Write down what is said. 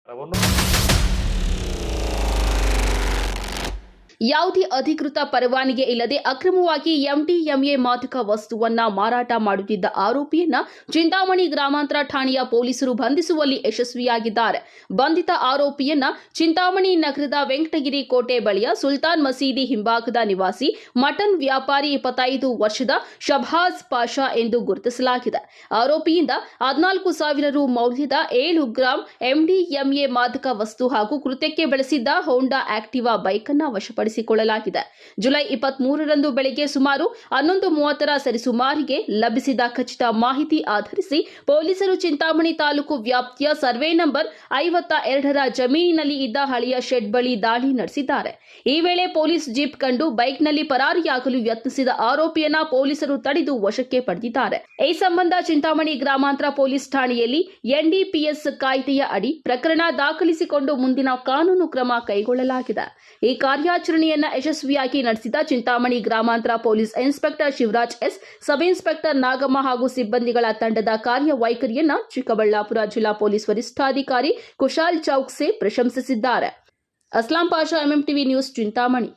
ಹಣವನ್ನು ಯಾವುದೇ ಅಧಿಕೃತ ಪರವಾನಗಿ ಇಲ್ಲದೆ ಅಕ್ರಮವಾಗಿ ಎಂಡಿಎಂಎ ಮಾದಕ ವಸ್ತುವನ್ನ ಮಾರಾಟ ಮಾಡುತ್ತಿದ್ದ ಆರೋಪಿಯನ್ನ ಚಿಂತಾಮಣಿ ಗ್ರಾಮಾಂತರ ಠಾಣೆಯ ಪೊಲೀಸರು ಬಂಧಿಸುವಲ್ಲಿ ಯಶಸ್ವಿಯಾಗಿದ್ದಾರೆ. ಬಂಧಿತ ಆರೋಪಿಯನ್ನ ಚಿಂತಾಮಣಿ ನಗರದ ವೆಂಕಟಗಿರಿ ಕೋಟೆ ಬಳಿಯ ಸುಲ್ತಾನ್ ಮಸೀದಿ ಹಿಂಭಾಗದ ನಿವಾಸಿ ಮಟನ್ ವ್ಯಾಪಾರಿ 25 ವರ್ಷದ ಶಬಾಜ್ ಪಾಷಾ ಎಂದು ಗುರುತಿಸಲಾಗಿದೆ. ಆರೋಪಿಯಿಂದ 14,000 ರು ಮೌಲ್ಯದ 7 ಗ್ರಾಂ ಎಂಡಿಎಂಎ ಮಾದಕ ವಸ್ತು ಹಾಗೂ ಕೃತ್ಯಕ್ಕೆ ಬಳಸಿದ್ದ ಹೋಂಡಾ ಆಕ್ಟಿವಾ ಬೈಕ್ ಅನ್ನು ವಶಪಡಿಸಿಕೊಳ್ಳಲಾಗಿದೆ. ಜುಲೈ 23ರಂದು ಬೆಳಗ್ಗೆ ಸುಮಾರು 11:30ರ ಸರಿಸುಮಾರಿಗೆ ಲಭಿಸಿದ ಖಚಿತ ಮಾಹಿತಿ ಆಧರಿಸಿ ಪೊಲೀಸರು ಚಿಂತಾಮಣಿ ತಾಲೂಕು ವ್ಯಾಪ್ತಿಯ ಸರ್ವೆ ನಂಬರ್ 52ರ ಜಮೀನಿನಲ್ಲಿ ಇದ್ದ ಹಳೆಯ ಶೆಡ್ ಬಳಿ ದಾಳಿ ನಡೆಸಿದ್ದಾರೆ. ಈ ವೇಳೆ ಪೊಲೀಸ್ ಜೀಪ್ ಕಂಡು ಬೈಕ್ನಲ್ಲಿ ಪರಾರಿಯಾಗಲು ಯತ್ನಿಸಿದ ಆರೋಪಿಯನ್ನ ಪೊಲೀಸರು ತಡೆದು ವಶಕ್ಕೆ ಪಡೆದಿದ್ದಾರೆ. ಈ ಸಂಬಂಧ ಚಿಂತಾಮಣಿ ಗ್ರಾಮಾಂತರ ಪೊಲೀಸ್ ಠಾಣೆಯಲ್ಲಿ ಎನ್ಡಿಪಿಎಸ್ ಕಾಯ್ದೆಯ ಅಡಿ ಪ್ರಕರಣ ದಾಖಲಿಸಿಕೊಂಡು ಮುಂದಿನ ಕಾನೂನು ಕ್ರಮ ಕೈಗೊಳ್ಳಲಾಗಿದೆ. ಈ ಕಾರ್ಯಾಚರಣೆಯನ್ನ ಯಶಸ್ವಿಯಾಗಿ ನಡೆಸಿದ ಚಿಂತಾಮಣಿ ಗ್ರಾಮಾಂತರ police inspector Shivraj S, sub inspector Nagamma ಹಾಗೂ ಸಿಬ್ಬಂದಿಗಳ ತಂಡದ ಕಾರ್ಯವೈಖರಿಯನ್ನ ಚಿಕ್ಕಬಳ್ಳಾಪುರ ಜಿಲ್ಲಾ ಪೊಲೀಸ್ ವರಿಷ್ಠಾಧಿಕಾರಿ ಕುಶಾಲ್ ಚೌಕ್ಸೆ ಪ್ರಶಂಸಿಸಿದ್ದಾರೆ. Aslam Pasha, MMTV news, Chintamani.